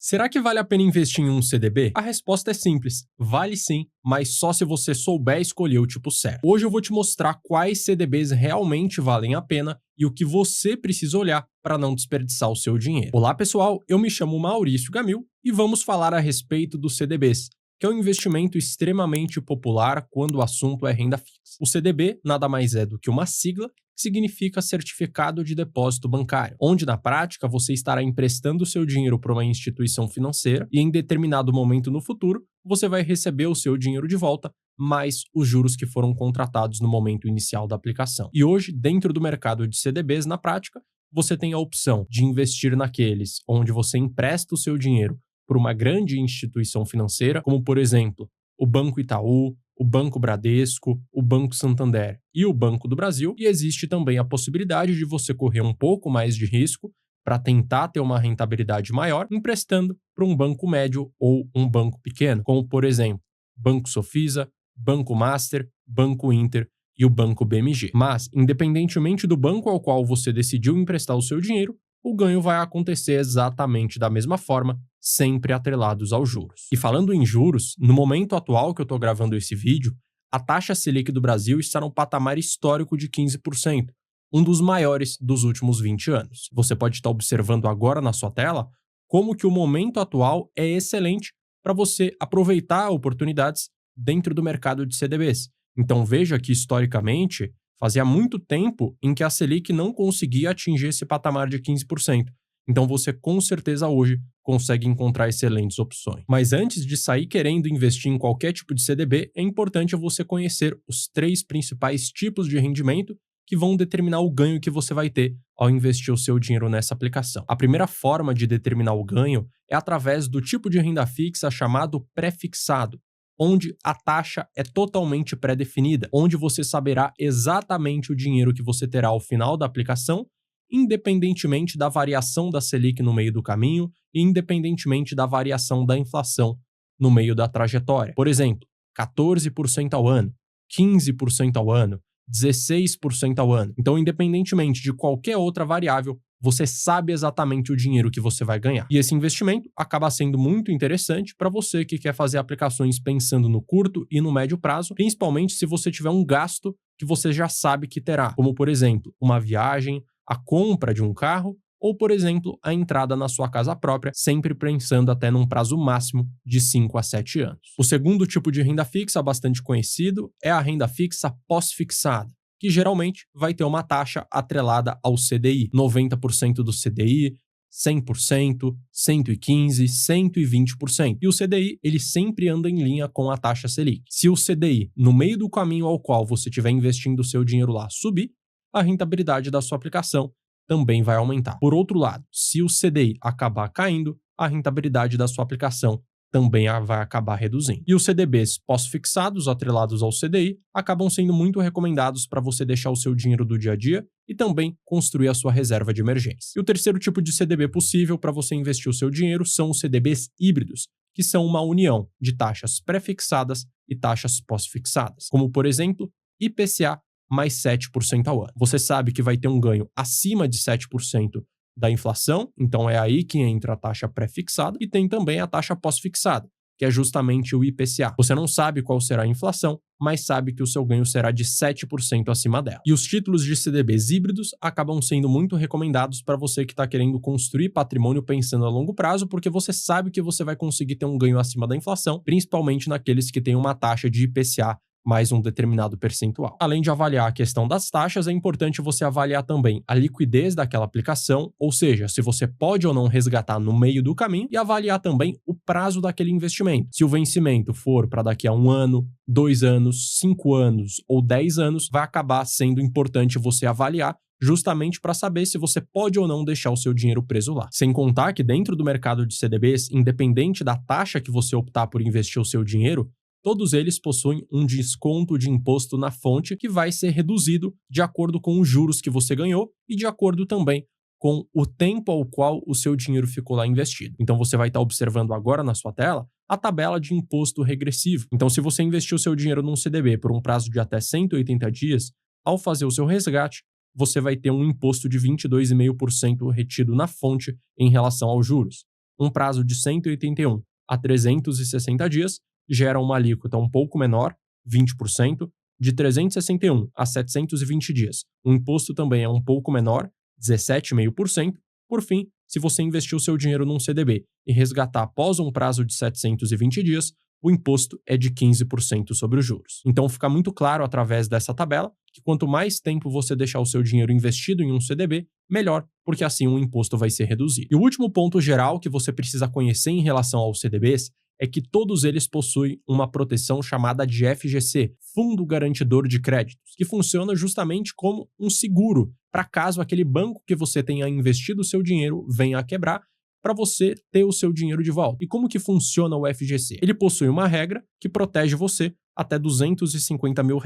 Será que vale a pena investir em um CDB? A resposta é simples, vale sim, mas só se você souber escolher o tipo certo. Hoje eu vou te mostrar quais CDBs realmente valem a pena e o que você precisa olhar para não desperdiçar o seu dinheiro. Olá pessoal, eu me chamo Maurício Gamil e vamos falar a respeito dos CDBs, que é um investimento extremamente popular quando o assunto é renda fixa. O CDB nada mais é do que uma sigla que significa Certificado de Depósito Bancário, onde na prática você estará emprestando seu dinheiro para uma instituição financeira e em determinado momento no futuro você vai receber o seu dinheiro de volta, mais os juros que foram contratados no momento inicial da aplicação. E hoje, dentro do mercado de CDBs, na prática, você tem a opção de investir naqueles onde você empresta o seu dinheiro por uma grande instituição financeira, como por exemplo, o Banco Itaú, o Banco Bradesco, o Banco Santander e o Banco do Brasil, e existe também a possibilidade de você correr um pouco mais de risco para tentar ter uma rentabilidade maior, emprestando para um banco médio ou um banco pequeno, como por exemplo, Banco Sofisa, Banco Master, Banco Inter e o Banco BMG. Mas, independentemente do banco ao qual você decidiu emprestar o seu dinheiro, o ganho vai acontecer exatamente da mesma forma, sempre atrelados aos juros. E falando em juros, no momento atual que eu estou gravando esse vídeo, a taxa Selic do Brasil está num patamar histórico de 15%, um dos maiores dos últimos 20 anos. Você pode estar observando agora na sua tela como que o momento atual é excelente para você aproveitar oportunidades dentro do mercado de CDBs. Então veja que historicamente fazia muito tempo em que a Selic não conseguia atingir esse patamar de 15%. Então você com certeza hoje consegue encontrar excelentes opções. Mas antes de sair querendo investir em qualquer tipo de CDB, é importante você conhecer os 3 principais tipos de rendimento que vão determinar o ganho que você vai ter ao investir o seu dinheiro nessa aplicação. A primeira forma de determinar o ganho é através do tipo de renda fixa chamado pré-fixado, onde a taxa é totalmente pré-definida, onde você saberá exatamente o dinheiro que você terá ao final da aplicação, independentemente da variação da Selic no meio do caminho e independentemente da variação da inflação no meio da trajetória. Por exemplo, 14% ao ano, 15% ao ano, 16% ao ano. Então, independentemente de qualquer outra variável, você sabe exatamente o dinheiro que você vai ganhar. E esse investimento acaba sendo muito interessante para você que quer fazer aplicações pensando no curto e no médio prazo, principalmente se você tiver um gasto que você já sabe que terá, como por exemplo, uma viagem, a compra de um carro ou, por exemplo, a entrada na sua casa própria, sempre pensando até num prazo máximo de 5 a 7 anos. O segundo tipo de renda fixa bastante conhecido é a renda fixa pós-fixada, que geralmente vai ter uma taxa atrelada ao CDI, 90% do CDI, 100%, 115%, 120%. E o CDI, ele sempre anda em linha com a taxa Selic. Se o CDI, no meio do caminho ao qual você estiver investindo o seu dinheiro lá, subir, a rentabilidade da sua aplicação também vai aumentar. Por outro lado, se o CDI acabar caindo, a rentabilidade da sua aplicação também vai acabar reduzindo. E os CDBs pós-fixados, atrelados ao CDI, acabam sendo muito recomendados para você deixar o seu dinheiro do dia a dia e também construir a sua reserva de emergência. E o terceiro tipo de CDB possível para você investir o seu dinheiro são os CDBs híbridos, que são uma união de taxas pré-fixadas e taxas pós-fixadas, como por exemplo, IPCA mais 7% ao ano. Você sabe que vai ter um ganho acima de 7% da inflação, então é aí que entra a taxa pré-fixada, e tem também a taxa pós-fixada, que é justamente o IPCA. Você não sabe qual será a inflação, mas sabe que o seu ganho será de 7% acima dela. E os títulos de CDBs híbridos acabam sendo muito recomendados para você que está querendo construir patrimônio pensando a longo prazo, porque você sabe que você vai conseguir ter um ganho acima da inflação, principalmente naqueles que têm uma taxa de IPCA mais um determinado percentual. Além de avaliar a questão das taxas, é importante você avaliar também a liquidez daquela aplicação, ou seja, se você pode ou não resgatar no meio do caminho, e avaliar também o prazo daquele investimento. Se o vencimento for para daqui a 1 ano, 2 anos, 5 anos ou 10 anos, vai acabar sendo importante você avaliar justamente para saber se você pode ou não deixar o seu dinheiro preso lá. Sem contar que dentro do mercado de CDBs, independente da taxa que você optar por investir o seu dinheiro, todos eles possuem um desconto de imposto na fonte que vai ser reduzido de acordo com os juros que você ganhou e de acordo também com o tempo ao qual o seu dinheiro ficou lá investido. Então você vai estar observando agora na sua tela a tabela de imposto regressivo. Então se você investiu o seu dinheiro num CDB por um prazo de até 180 dias, ao fazer o seu resgate, você vai ter um imposto de 22,5% retido na fonte em relação aos juros. um prazo de 181 a 360 dias gera uma alíquota um pouco menor, 20%, de 361 a 720 dias. O imposto também é um pouco menor, 17,5%. Por fim, se você investir o seu dinheiro num CDB e resgatar após um prazo de 720 dias, o imposto é de 15% sobre os juros. Então fica muito claro através dessa tabela que quanto mais tempo você deixar o seu dinheiro investido em um CDB, melhor, porque assim o imposto vai ser reduzido. E o último ponto geral que você precisa conhecer em relação aos CDBs é que todos eles possuem uma proteção chamada de FGC, Fundo Garantidor de Créditos, que funciona justamente como um seguro para caso aquele banco que você tenha investido o seu dinheiro venha a quebrar, para você ter o seu dinheiro de volta. E como que funciona o FGC? Ele possui uma regra que protege você até R$250 mil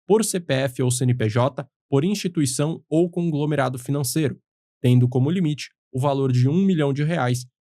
por CPF ou CNPJ, por instituição ou conglomerado financeiro, tendo como limite o valor de R$1 milhão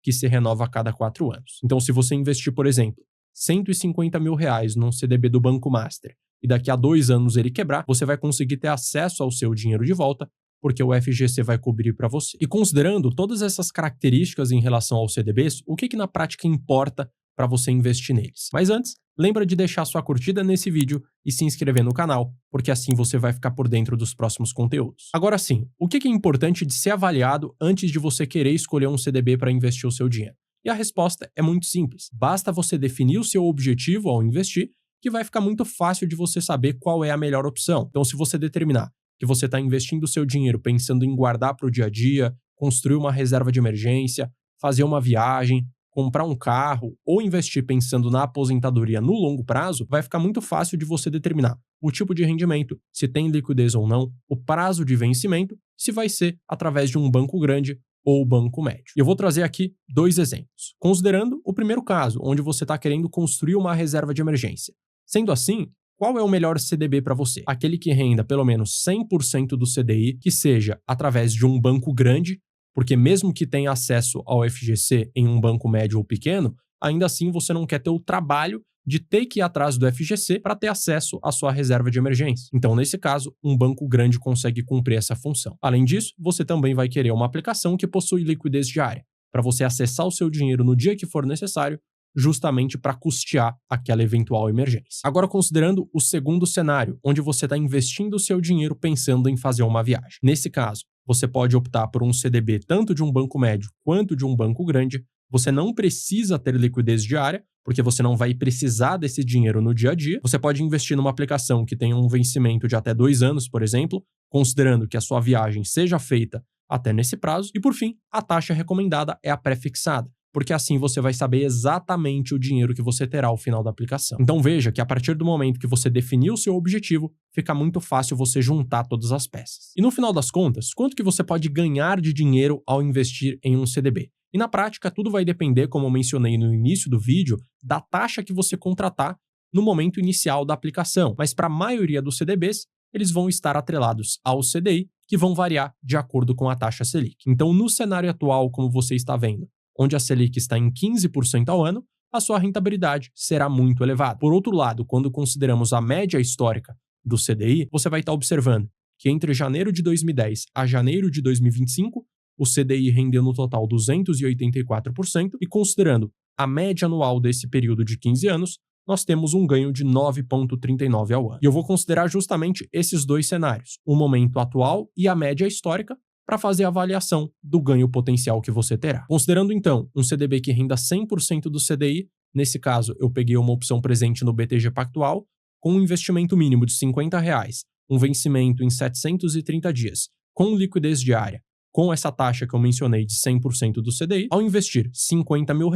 que se renova a cada 4 anos. Então, se você investir, por exemplo, R$150 mil num CDB do Banco Master e daqui a 2 anos ele quebrar, você vai conseguir ter acesso ao seu dinheiro de volta, porque o FGC vai cobrir para você. E considerando todas essas características em relação aos CDBs, o que na prática importa para você investir neles? Mas antes, lembra de deixar sua curtida nesse vídeo e se inscrever no canal, porque assim você vai ficar por dentro dos próximos conteúdos. Agora sim, o que é importante de ser avaliado antes de você querer escolher um CDB para investir o seu dinheiro? E a resposta é muito simples. Basta você definir o seu objetivo ao investir, que vai ficar muito fácil de você saber qual é a melhor opção. Então, se você determinar que você está investindo o seu dinheiro pensando em guardar para o dia a dia, construir uma reserva de emergência, fazer uma viagem, comprar um carro ou investir pensando na aposentadoria no longo prazo, vai ficar muito fácil de você determinar o tipo de rendimento, se tem liquidez ou não, o prazo de vencimento, se vai ser através de um banco grande ou banco médio. E eu vou trazer aqui 2 exemplos. Considerando o primeiro caso, onde você está querendo construir uma reserva de emergência. Sendo assim, qual é o melhor CDB para você? Aquele que renda pelo menos 100% do CDI, que seja através de um banco grande, porque mesmo que tenha acesso ao FGC em um banco médio ou pequeno, ainda assim você não quer ter o trabalho de ter que ir atrás do FGC para ter acesso à sua reserva de emergência. Então, nesse caso, um banco grande consegue cumprir essa função. Além disso, você também vai querer uma aplicação que possui liquidez diária, para você acessar o seu dinheiro no dia que for necessário, justamente para custear aquela eventual emergência. Agora, considerando o segundo cenário, onde você está investindo o seu dinheiro pensando em fazer uma viagem. Nesse caso, você pode optar por um CDB tanto de um banco médio quanto de um banco grande. Você não precisa ter liquidez diária, porque você não vai precisar desse dinheiro no dia a dia. Você pode investir numa aplicação que tenha um vencimento de até 2 anos, por exemplo, considerando que a sua viagem seja feita até nesse prazo. E, por fim, a taxa recomendada é a pré-fixada, porque assim você vai saber exatamente o dinheiro que você terá ao final da aplicação. Então veja que a partir do momento que você definiu o seu objetivo, fica muito fácil você juntar todas as peças. E no final das contas, quanto que você pode ganhar de dinheiro ao investir em um CDB? E na prática, tudo vai depender, como eu mencionei no início do vídeo, da taxa que você contratar no momento inicial da aplicação. Mas para a maioria dos CDBs, eles vão estar atrelados ao CDI, que vão variar de acordo com a taxa Selic. Então, no cenário atual, como você está vendo, onde a Selic está em 15% ao ano, a sua rentabilidade será muito elevada. Por outro lado, quando consideramos a média histórica do CDI, você vai estar observando que entre janeiro de 2010 a janeiro de 2025, o CDI rendeu no total 284%, e considerando a média anual desse período de 15 anos, nós temos um ganho de 9,39 ao ano. E eu vou considerar justamente esses 2 cenários, o momento atual e a média histórica, para fazer a avaliação do ganho potencial que você terá. Considerando então um CDB que renda 100% do CDI, nesse caso eu peguei uma opção presente no BTG Pactual, com um investimento mínimo de R$50, um vencimento em 730 dias, com liquidez diária, com essa taxa que eu mencionei de 100% do CDI, ao investir R$50 mil,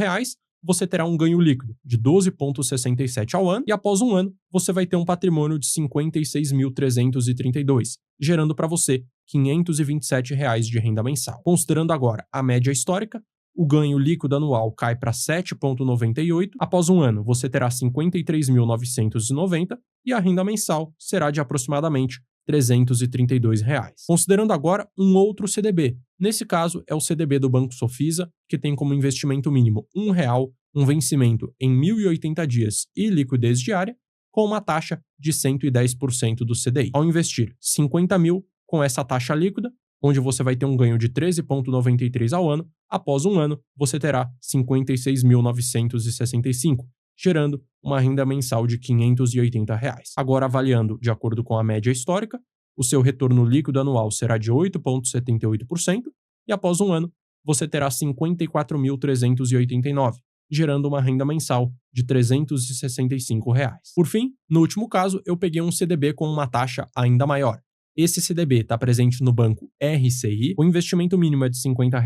você terá um ganho líquido de 12,67 ao ano, e após um ano, você vai ter um patrimônio de 56.332, gerando para você R$527 de renda mensal. Considerando agora a média histórica, o ganho líquido anual cai para 7,98, após um ano você terá 53.990 e a renda mensal será de aproximadamente R$332. Considerando agora um outro CDB. Nesse caso, é o CDB do Banco Sofisa, que tem como investimento mínimo R$1, um vencimento em 1.080 dias e liquidez diária, com uma taxa de 110% do CDI. Ao investir 50 mil com essa taxa líquida, onde você vai ter um ganho de 13,93 ao ano, Após um ano, você terá 56.965, gerando uma renda mensal de R$ 580. Agora, avaliando de acordo com a média histórica, o seu retorno líquido anual será de 8,78% e após um ano, você terá 54.389, gerando uma renda mensal de R$ 365. Por fim, no último caso, eu peguei um CDB com uma taxa ainda maior. Esse CDB está presente no banco RCI, o investimento mínimo é de R$ 50,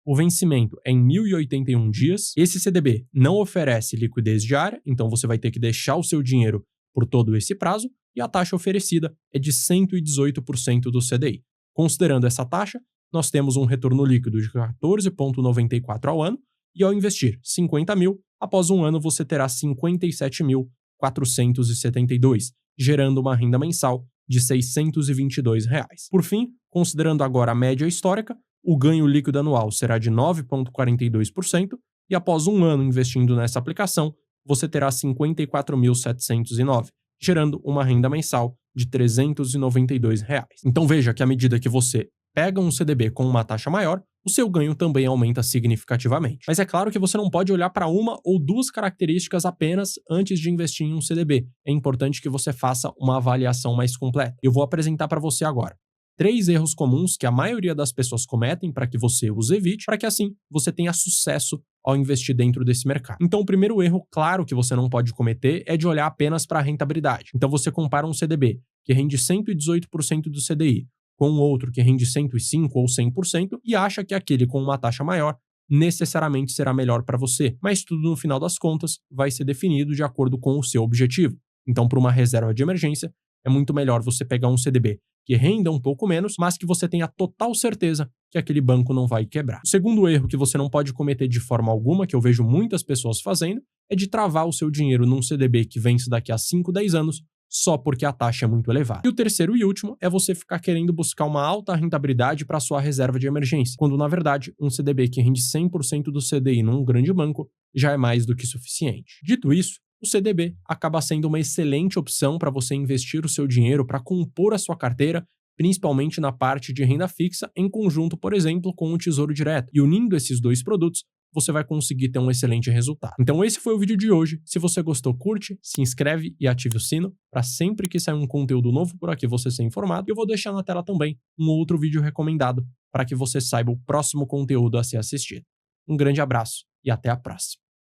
o vencimento é em 1.081 dias. Esse CDB não oferece liquidez diária, então você vai ter que deixar o seu dinheiro por todo esse prazo, e a taxa oferecida é de 118% do CDI. Considerando essa taxa, nós temos um retorno líquido de 14,94 ao ano, e ao investir 50 mil, após um ano você terá 57.472, gerando uma renda mensal de R$ 622. Por fim, considerando agora a média histórica, o ganho líquido anual será de 9,42% e após um ano investindo nessa aplicação, você terá 54.709, gerando uma renda mensal de R$ 392. Então veja que à medida que você pega um CDB com uma taxa maior, o seu ganho também aumenta significativamente. Mas é claro que você não pode olhar para uma ou duas características apenas antes de investir em um CDB. É importante que você faça uma avaliação mais completa. Eu vou apresentar para você agora 3 erros comuns que a maioria das pessoas cometem para que você os evite, para que assim você tenha sucesso ao investir dentro desse mercado. Então, o primeiro erro, claro, que você não pode cometer é de olhar apenas para a rentabilidade. Então, você compara um CDB que rende 118% do CDI com outro que rende 105% ou 100% e acha que aquele com uma taxa maior necessariamente será melhor para você, mas tudo no final das contas vai ser definido de acordo com o seu objetivo. Então, para uma reserva de emergência, é muito melhor você pegar um CDB que renda um pouco menos, mas que você tenha total certeza que aquele banco não vai quebrar. O segundo erro que você não pode cometer de forma alguma, que eu vejo muitas pessoas fazendo, é de travar o seu dinheiro num CDB que vence daqui a 5, 10 anos, só porque a taxa é muito elevada. E o terceiro e último é você ficar querendo buscar uma alta rentabilidade para sua reserva de emergência, quando na verdade um CDB que rende 100% do CDI num grande banco já é mais do que suficiente. Dito isso, o CDB acaba sendo uma excelente opção para você investir o seu dinheiro para compor a sua carteira, principalmente na parte de renda fixa, em conjunto, por exemplo, com o Tesouro Direto. E unindo esses dois produtos, você vai conseguir ter um excelente resultado. Então esse foi o vídeo de hoje. Se você gostou, curte, se inscreve e ative o sino para sempre que sair um conteúdo novo por aqui você ser informado. Eu vou deixar na tela também um outro vídeo recomendado para que você saiba o próximo conteúdo a ser assistido. Um grande abraço e até a próxima.